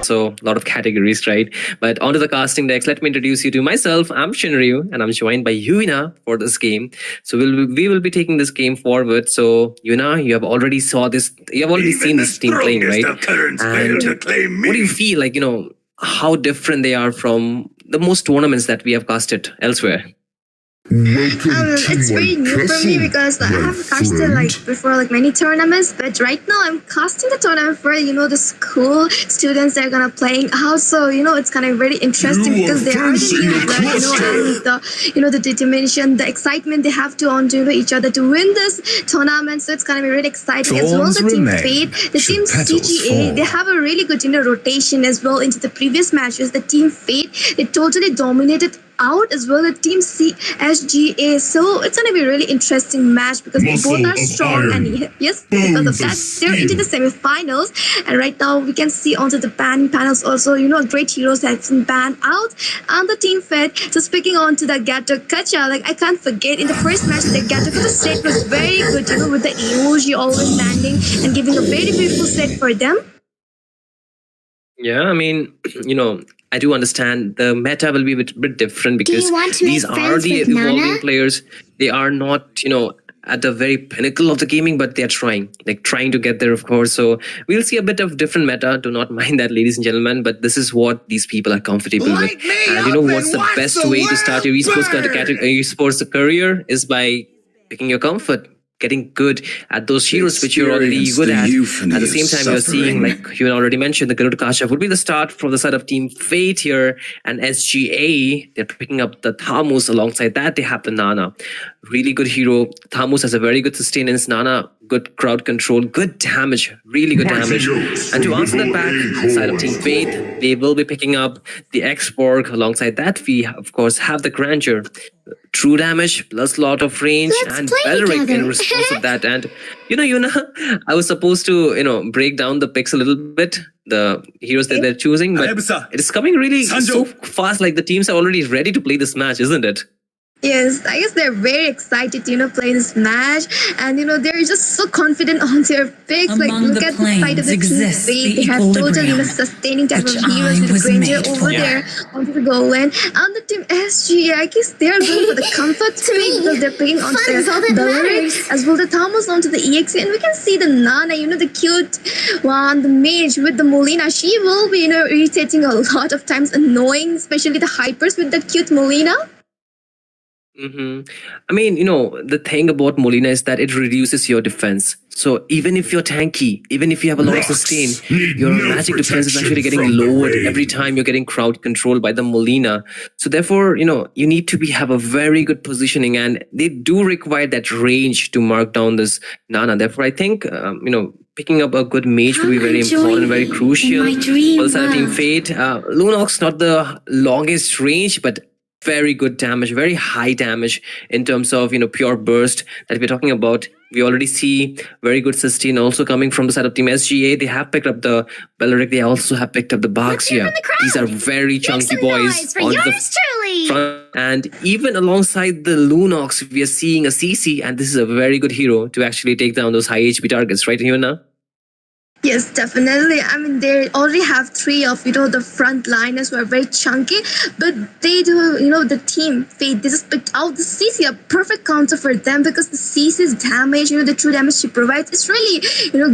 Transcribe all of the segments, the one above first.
So a lot of categories, right? But onto the casting decks, let me introduce you to myself. I'm Shinryu and I'm joined by Yuina for this game. So we will be taking this game forward. So Yuina, you have already seen this team playing, right? And what do you feel like, how different they are from the most tournaments that we have casted elsewhere? It's very new for me because I have casted before many tournaments, but right now I'm casting the tournament for the school students that are gonna playing out. So it's gonna be very interesting because they are the new blood, and the determination, the excitement they have to on to each other to win this tournament. So it's gonna be really exciting as well. The team Fate, the team CGA, they have a really good rotation as well into the previous matches. The team Fate, they totally dominated out as well, the team SGA. So it's gonna be a really interesting match because they both are strong, and yes, because of that, they're into the semifinals. And right now we can see onto the ban panels also, great heroes that's been banned out on the team fed. So speaking on to the Gato Kacha, like I can't forget in the first match the Gato Kacha set was very good, with the emoji always landing and giving a very beautiful set for them. Yeah, I mean, I do understand the meta will be a bit different because these are the evolving players. They are not, at the very pinnacle of the gaming, but they're trying to get there, of course. So we'll see a bit of different meta. Do not mind that, ladies and gentlemen, but this is what these people are comfortable with. And what's the best way to start your esports career is by picking your comfort, getting good at those heroes which you're already good at. At the same time, you're seeing, like you already mentioned, the Garuda Kasha would be the start from the side of Team Fate here, and SGA, they're picking up the Thamus. Alongside that, they have the Nana. Really good hero. Thamus has a very good sustenance. Nana, good crowd control, good damage, really good damage. And to answer that back, side of Team Fate, they will be picking up the X-Borg. Alongside that, we, of course, have the Grandeur. True damage plus lot of range. Let's and Beleric in response to that. And I was supposed to break down the picks a little bit, the heroes that they're choosing, but it is coming really so fast. Like the teams are already ready to play this match, isn't it? Yes, I guess they're very excited to play this match, and they're just so confident on their picks. Like look at the side of the team Fate. They have total sustaining type of heroes with Granger over there onto the goal line. On the team SG, I guess they're going for the comfort pick because they're picking on the Beleric as well the Thomas onto the EXE, and we can see the Nana, the cute one, the mage with the Molina. She will be irritating a lot of times, annoying, especially the hypers with that cute Molina. I mean, the thing about Molina is that it reduces your defense. So even if you're tanky, even if you have a lot of sustain, your magic defense is actually getting lowered every time you're getting crowd controlled by the Molina. So therefore, you need to have a very good positioning, and they do require that range to mark down this Nana. Therefore, I think, picking up a good mage will be very important, very crucial. For the side of Team Fate, Lunox, not the longest range, but very good damage, very high damage in terms of pure burst that we're talking about. We already see very good sustain also coming from the side of Team SGA. They have picked up the Beleric. They also have picked up the Bugs here. These are very chunky boys on the front. And even alongside the Lunox, we are seeing a CC, and this is a very good hero to actually take down those high HP targets, right, Yuna? Yes, definitely. I mean, they already have 3 of, the frontliners who are very chunky, but they do, the team Fate, they just picked out the CC, a perfect counter for them because the CC's damage, the true damage she provides is really,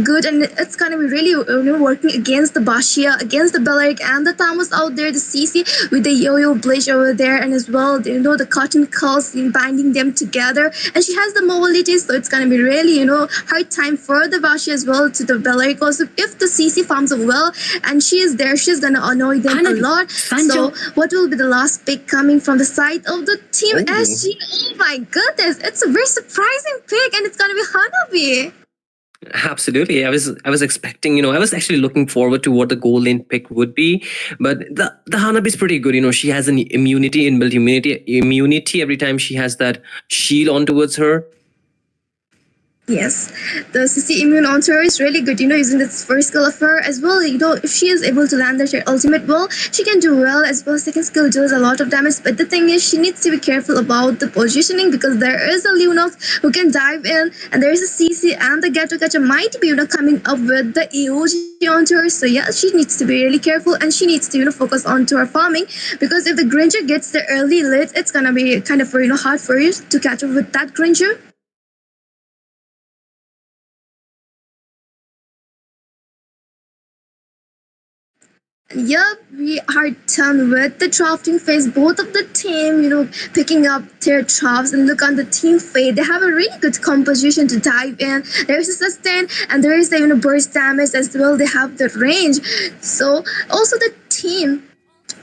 good, and it's going to be really, working against the Bashia, against the Beleric and the Thomas out there, the CC with the Yo-Yo Blitz over there, and as well, the Cotton Culls binding them together, and she has the mobility, so it's going to be really, hard time for the Bashia as well to the Beleric. If the CC farms well and she is there, she's gonna annoy them a lot. So what will be the last pick coming from the side of the team SG? Oh my goodness, it's a very surprising pick, and it's gonna be Hanabi. Absolutely. I was expecting, I was actually looking forward to what the goal lane pick would be, but the Hanabi is pretty good. She has an immunity, inbuilt immunity every time she has that shield on towards her. Yes, the CC immune onto her is really good, using this first skill of her as well. If she is able to land her ultimate well, she can do well as well. Second skill does a lot of damage, but the thing is, she needs to be careful about the positioning because there is a Lunox who can dive in, and there is a CC, and the Gato Gacha might be, coming up with the EOG onto her. So yeah, she needs to be really careful, and she needs to, focus onto her farming because if the Granger gets the early lit, it's gonna be kind of, hard for you to catch up with that Granger. Yep, we are done with the drafting phase. Both of the team, picking up their drafts, and look on the team Fate. They have a really good composition to dive in. There's a sustain and there is the burst damage as well. They have the range. So also the team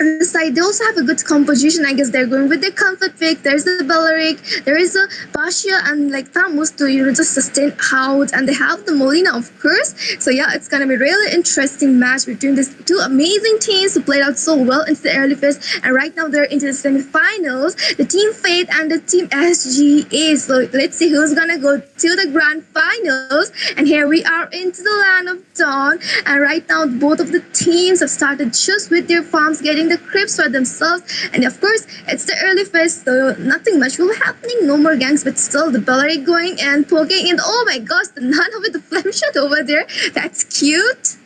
on the side, they also have a good composition. I guess they're going with their comfort pick. There's the Belleric, there is a Basha and like Thamus to just sustain out, and they have the Molina, of course. So yeah, it's gonna be really interesting match between these two amazing teams who played out so well into the early phase, and right now they're into the semi-finals. The Team Fate and the Team SGA. So let's see who's gonna go to the grand finals. And here we are into the land of Dawn, and right now both of the teams have started just with their farms, getting the creeps for themselves. And of course, it's the early phase, so nothing much will be happening. No more gangs, but still the Belleric going and poking. And oh my gosh, the Nana with the flame shot over there. That's cute.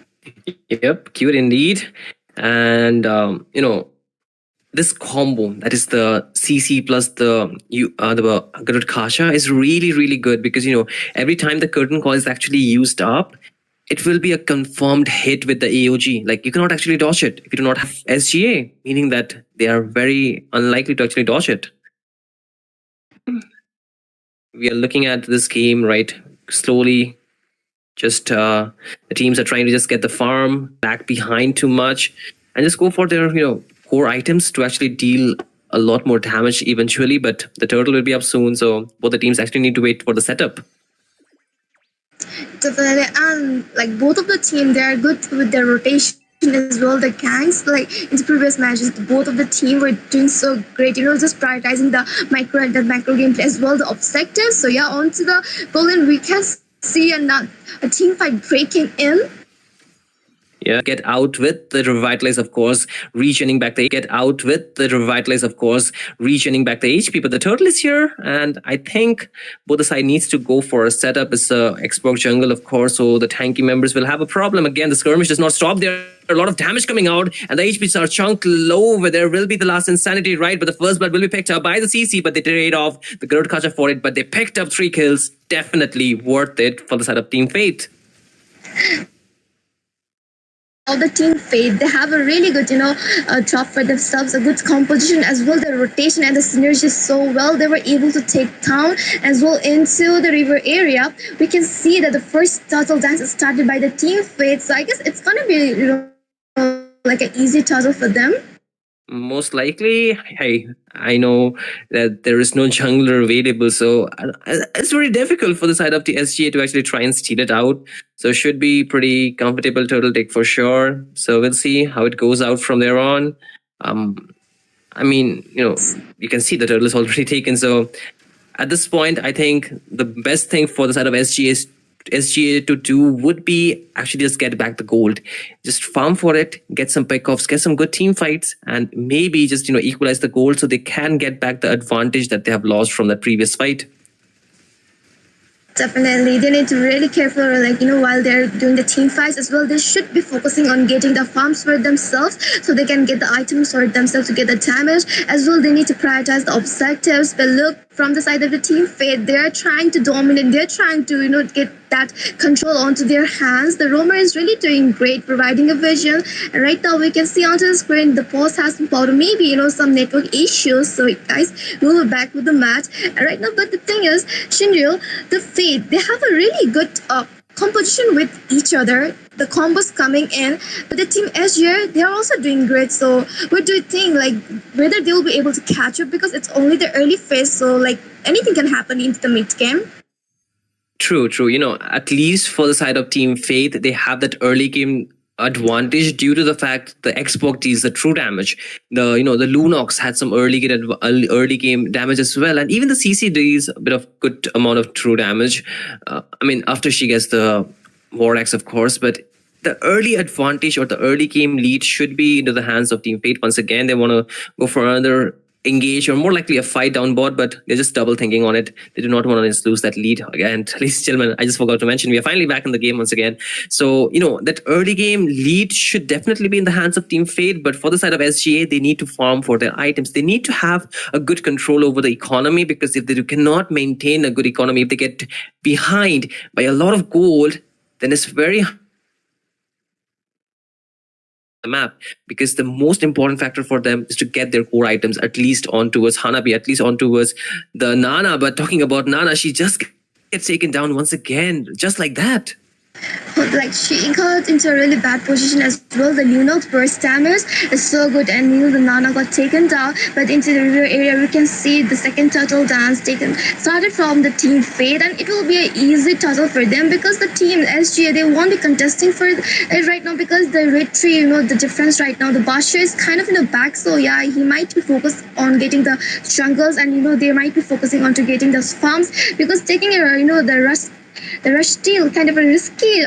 Yep, cute indeed. And this combo, that is the CC plus the Garud Kasha, is really good, because every time the curtain call is actually used up, it will be a confirmed hit with the AOG. Like, you cannot actually dodge it if you do not have SGA, meaning that they are very unlikely to actually dodge it. We are looking at this game, right? Slowly, just the teams are trying to just get the farm back behind too much and just go for their, core items to actually deal a lot more damage eventually. But the turtle will be up soon, so both the teams actually need to wait for the setup. Definitely, and like both of the team, they are good with their rotation as well. The gangs, like in the previous matches, both of the team were doing so great. Just prioritizing the micro gameplay as well, the objectives. So yeah, on to the Berlin, we can see a team fight breaking in. Yeah, get out with the revitalize, of course, regioning back the HP. But the turtle is here, and I think both the side needs to go for a setup. It's Xbox jungle, of course, so the tanky members will have a problem. Again, the skirmish does not stop. There are a lot of damage coming out, and the HPs are chunked low, where there will be the last insanity, right? But the first blood will be picked up by the CC, but they trade off the Garud Kasha for it, but they picked up 3 kills. Definitely worth it for the side of Team Fate. All the Team Fate, they have a really good, drop for themselves, a good composition as well. The rotation and the synergy so well. They were able to take town as well into the river area. We can see that the first turtle dance is started by the Team Fate. So I guess it's gonna be, like an easy turtle for them. Most likely. Hey, I know that there is no jungler available, so it's very difficult for the side of the SGA to actually try and steal it out. So should be pretty comfortable turtle take for sure. So we'll see how it goes out from there on. I mean, you can see the turtle is already taken. So at this point, I think the best thing for the side of SGA to do would be actually just get back the gold, just farm for it, get some pickoffs, get some good team fights, and maybe just equalize the gold so they can get back the advantage that they have lost from the previous fight. Definitely, they need to really careful, while they're doing the team fights as well. They should be focusing on getting the farms for themselves so they can get the items for themselves to get the damage. As well, they need to prioritize the objectives. But look, from the side of the Team Fate, they're trying to dominate. They're trying to, get that control onto their hands. The roamer is really doing great, providing a vision. And right now, we can see onto the screen the pause has been followed. Maybe, some network issues. So, guys, we'll be back with the match. And right now, but the thing is, Shinryu, the Fate, they have a really good composition with each other. The combos coming in, but the Team SGA, they are also doing great. So what do you think, whether they will be able to catch up, because it's only the early phase, so anything can happen into the mid game? True. At least for the side of Team Fate, they have that early game advantage due to the fact the Xbox deals the true damage. The Lunox had some early game damage as well, and even the CC deals a bit of good amount of true damage. After she gets the War Axe, of course, but the early advantage or the early game lead should be into the hands of Team Fate. Once again, they want to go for another engage or more likely a fight down bot, but they're just double thinking on it. They do not want to lose that lead again. Ladies and gentlemen, I just forgot to mention, we are finally back in the game once again. So, that early game lead should definitely be in the hands of Team Fate, but for the side of SGA, they need to farm for their items. They need to have a good control over the economy, because if they cannot maintain a good economy, if they get behind by a lot of gold, then it's very the map, because the most important factor for them is to get their core items at least on towards Hanabi, at least on towards the Nana. But talking about Nana, she just gets taken down once again, just like that. like she got into a really bad position as well. The burst damage is so good, and the Nana got taken down. But into the river area, we can see the second turtle dance started from the team Fate, and it will be an easy turtle for them because the team SGA, they won't be contesting for it right now because the red tree, the difference right now, the Basha is kind of in the back, so yeah, he might be focused on getting the jungles, and they might be focusing on to getting the farms because taking the rush steal kind of a risky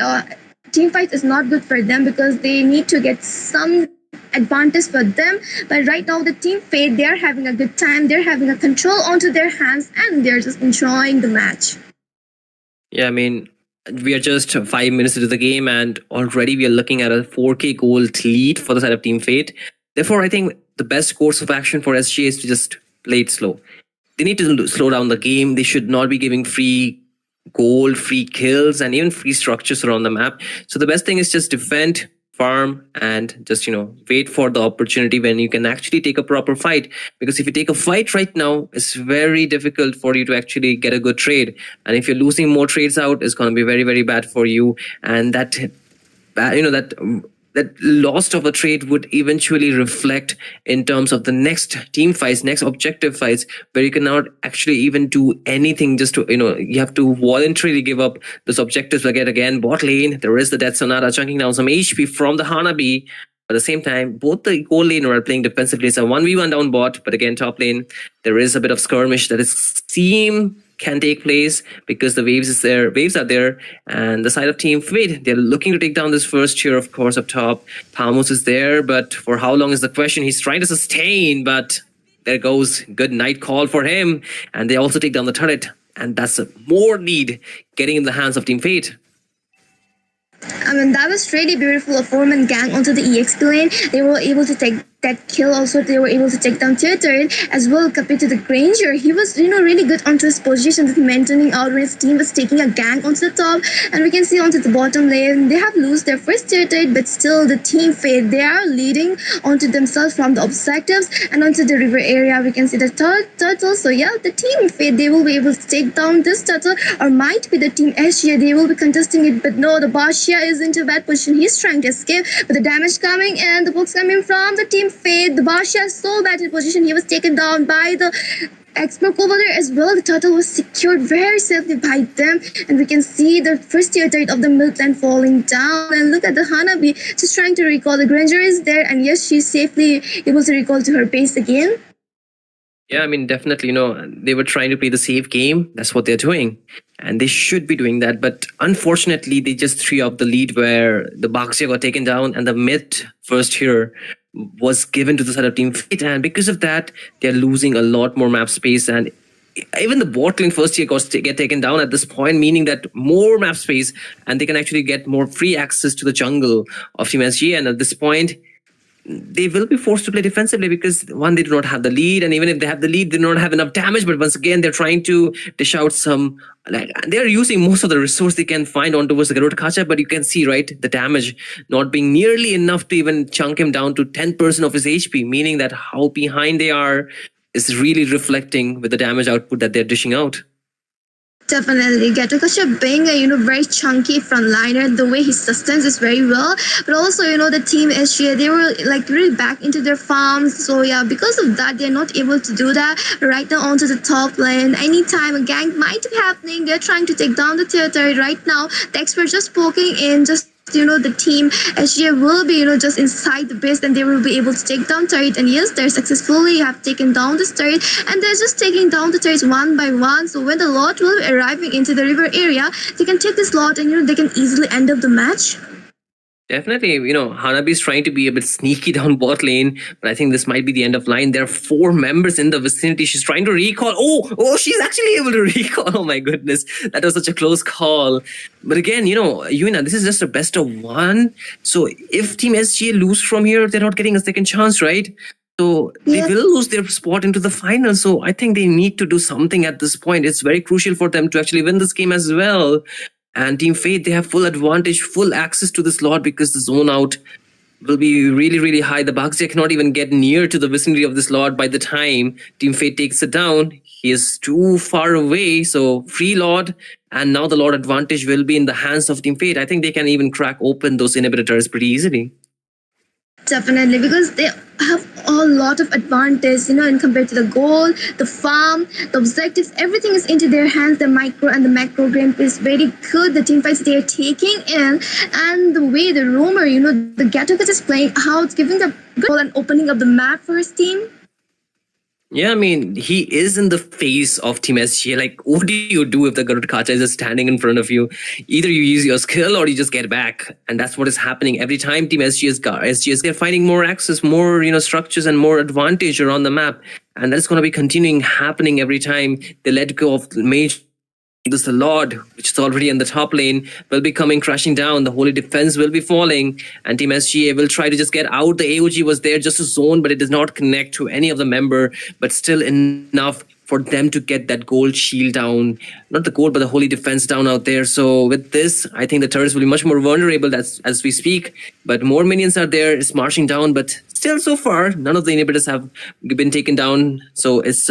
team fight is not good for them because they need to get some advantage for them. But right now the team Fate, they're having a good time, they're having a control onto their hands, and they're just enjoying the match. Yeah, I mean, we are just 5 minutes into the game and already we are looking at a 4k gold lead for the side of team Fate. Therefore, I think the best course of action for SGA is to just play it slow. They need to slow down the game. They should not be giving free gold, free kills, and even free structures around the map. So the best thing is just defend, farm, and just wait for the opportunity when you can actually take a proper fight. Because if you take a fight right now, it's very difficult for you to actually get a good trade. And if you're losing more trades out, it's going to be very, very bad for you. And that loss of a trade would eventually reflect in terms of the next team fights, next objective fights, where you cannot actually even do anything. Just to you have to voluntarily give up those objectives. Again, bot lane, there is the Death Sonata chunking down some HP from the Hanabi. At the same time, both the gold lane are playing defensively. It's a 1v1 down bot, but again, top lane, there is a bit of skirmish that can take place because the waves are there, and the side of team Fate, they're looking to take down this first tier, of course, up top. Palmos is there, but for how long is the question. He's trying to sustain, but there goes good night call for him, and they also take down the turret, and that's a more lead getting in the hands of team Fate. I mean, that was really beautiful. A four-man gang onto the EXP lane. They were able to take that kill. Also, they were able to take down Theater as well compared to the Granger. He was, really good onto his position, just maintaining out when his team was taking a gang onto the top. And we can see onto the bottom lane, they have lost their first Theater, but still the team Fate, they are leading onto themselves from the objectives. And onto the river area, we can see the turtle. So yeah, the team Fate, they will be able to take down this turtle, or might be the team SGA, they will be contesting it. But no, the Bashia is into a bad position. He's trying to escape, but the damage coming and the books coming from the team Fate. The Bashia is so bad in position. He was taken down by the X-Smoke over there as well. The turtle was secured very safely by them, and we can see the first tier turret of the Milkland falling down. And look at the Hanabi just trying to recall. The Granger is there, and yes, she's safely able to recall to her base again. Yeah, I mean, definitely, they were trying to play the safe game. That's what they're doing. And they should be doing that. But unfortunately, they just threw up the lead where the Baxia got taken down and the mid first here was given to the side of team Fate. And because of that, they're losing a lot more map space. And even the bot lane first tier get taken down at this point, meaning that more map space and they can actually get more free access to the jungle of Team SG. And at this point, they will be forced to play defensively because one, they do not have the lead, and even if they have the lead, they do not have enough damage. But once again, they're trying to dish out some, they're using most of the resource they can find on towards the Garud Kacha, but you can see, right, the damage not being nearly enough to even chunk him down to 10% of his HP, meaning that how behind they are is really reflecting with the damage output that they're dishing out. Definitely, Gatakacha being a very chunky frontliner, the way he sustains is very well. But also, the team SGA, they were really back into their farms. So yeah, because of that, they're not able to do that. Right now onto the top lane, anytime a gank might be happening, they're trying to take down the territory right now. The experts just poking in, just the team SGA will be just inside the base, and they will be able to take down turret. And yes, they successfully have taken down this turret, and they're just taking down the turrets one by one. So when the lot will be arriving into the river area, they can take this lot and they can easily end up the match. Definitely, Hanabi is trying to be a bit sneaky down bot lane, but I think this might be the end of line. There are 4 members in the vicinity. She's trying to recall. Oh, she's actually able to recall. Oh my goodness, that was such a close call. But again, Yuina, this is just a best of 1. So if Team SGA lose from here, they're not getting a second chance, right? So they will lose their spot into the final. So I think they need to do something at this point. It's very crucial for them to actually win this game as well. And Team Fate, they have full advantage, full access to this lot because the zone out will be really, really high. The Baxia cannot even get near to the vicinity of this lot by the time Team Fate takes it down. he is too far away. So free Lord, and now the Lord advantage will be in the hands of Team Fate. I think they can even crack open those inhibitors pretty easily. Definitely, because they have a lot of advantage, in compared to the goal, the farm, the objectives, everything is into their hands. The micro and the macro game is very good. The team fights they are taking in, and the way the roamer, the Gattokas is playing, how it's giving the goal and opening up the map for his team. Yeah, I mean, he is in the face of Team SGA. Like, what do you do if the Garud Kacha is just standing in front of you? Either you use your skill or you just get back. And that's what is happening every time Team SGA they're finding more access, more, structures and more advantage around the map. And that's going to be continuing happening every time they let go of Mage. This the Lord, which is already in the top lane, will be coming crashing down. The holy defense will be falling, and Team SGA will try to just get out. The AOG was there just to zone, but it does not connect to any of the member, but still enough for them to get that gold shield down. Not the gold, but the holy defense down out there. So with this, I think the turrets will be much more vulnerable as we speak, but more minions are there. It's marching down, but still so far, none of the inhibitors have been taken down. So it's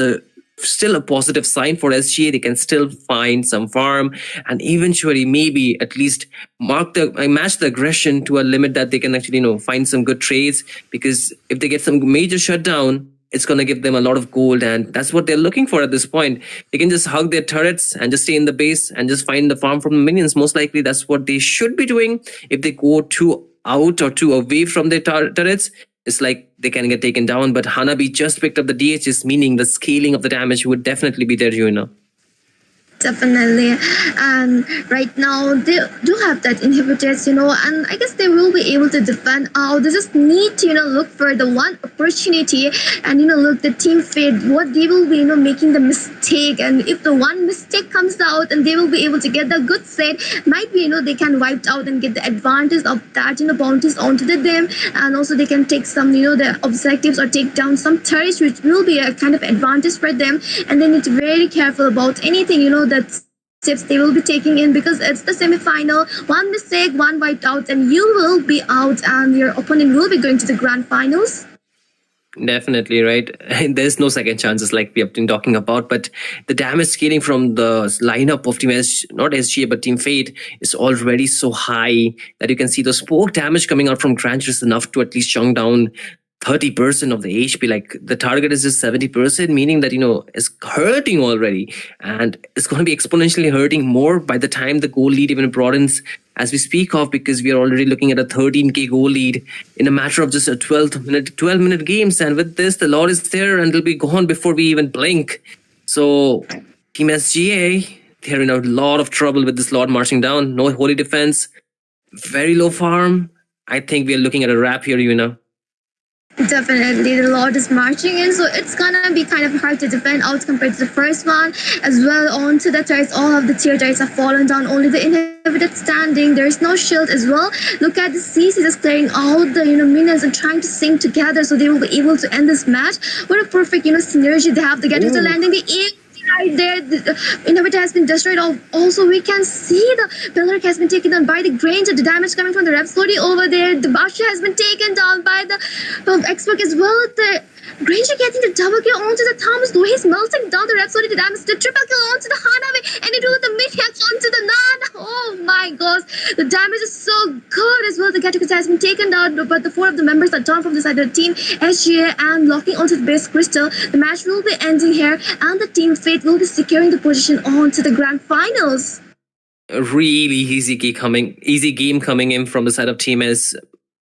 still a positive sign for SGA. They can still find some farm and eventually maybe at least match the aggression to a limit that they can actually find some good trades, because if they get some major shutdown, it's going to give them a lot of gold, and that's what they're looking for at this point. They can just hug their turrets and just stay in the base and just find the farm from the minions. Most likely that's what they should be doing. If they go too out or too away from their turrets, it's like they can get taken down. But Hanabi just picked up the DHs, meaning the scaling of the damage would definitely be there, Definitely. And right now they do have that inhibitors, and I guess they will be able to defend out. They just need to, look for the one opportunity and, look, the Team Fate, what they will be, making the mistake. And if the one mistake comes out and they will be able to get the good set, might be, they can wipe out and get the advantage of that, bounties onto them. And also they can take some, the objectives or take down some turrets, which will be a kind of advantage for them. And they need to be very careful about anything, that steps they will be taking in, because it's the semi-final. One mistake, one wiped out, and you will be out, and your opponent will be going to the grand finals. Definitely, right? There's no second chances like we have been talking about, but the damage scaling from the lineup of not SGA, but Team Fate is already so high that you can see the spoke damage coming out from Grandeur is enough to at least chunk down 30% of the HP. Like the target is just 70%, meaning that it's hurting already, and it's going to be exponentially hurting more by the time the goal lead even broadens as we speak of, because we are already looking at a 13k goal lead in a matter of just a 12 minute games. And with this, the Lord is there and it'll be gone before we even blink. So Team SGA, they're in a lot of trouble with this Lord marching down. No holy defense, very low farm. I think we are looking at a wrap here, Definitely, the Lord is marching in, so it's gonna be kind of hard to defend out compared to the first one. As well, onto the turrets, all of the tier turrets have fallen down, only the inhibited standing. There's no shield as well. Look at the CC just clearing all the minions and trying to sync together so they will be able to end this match. What a perfect synergy they have. They get into landing the right there. The inhibitor has been destroyed. Also, we can see the pillar has been taken down by the Granger. The damage coming from the Rhapsody over there. The Basha has been taken down by the Expert as well. The Granger getting the double kill onto the Thomas, though he's melting down the Rhapsody. The damage, the triple kill onto the Hanabi, and it with the mid-hack onto the Nana. Oh my gosh, the damage is so good as well. The Gattokas has been taken down, but the four of the members are down from the side of the team SGA and locking onto the base crystal. The match will be ending here, and the Team Fate will be securing the position on to the grand finals. A really easy game coming in from the side of Team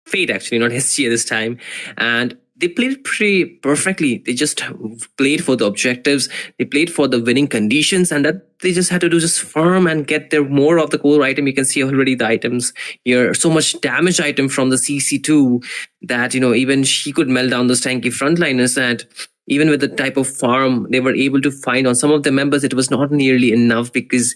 Fate, actually, not SGA this time. And they played pretty perfectly. They just played for the objectives. They played for the winning conditions, and that they just had to do just farm and get their more of the core item. You can see already the items here. So much damage item from the CC2 that, even she could melt down those tanky frontliners. And even with the type of farm they were able to find on some of the members, it was not nearly enough because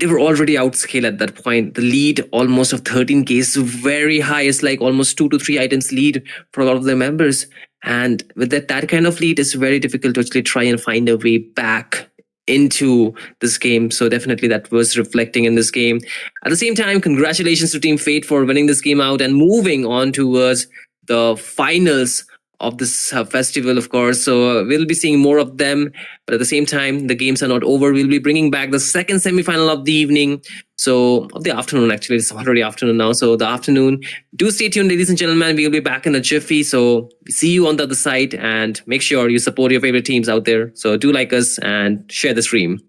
they were already outscaled at that point. The lead almost of 13k is very high. It's like almost 2 to 3 items lead for a lot of their members. And with that kind of lead, it's very difficult to actually try and find a way back into this game. So definitely that was reflecting in this game. At the same time, congratulations to Team Fate for winning this game out and moving on towards the finals of this festival, of course. So we'll be seeing more of them. But at the same time, the games are not over. We'll be bringing back the second semi-final of the evening. So of the afternoon, actually, it's already afternoon now. So the afternoon. Do stay tuned, ladies and gentlemen. We'll be back in a jiffy. So see you on the other side, and make sure you support your favorite teams out there. So do like us and share the stream.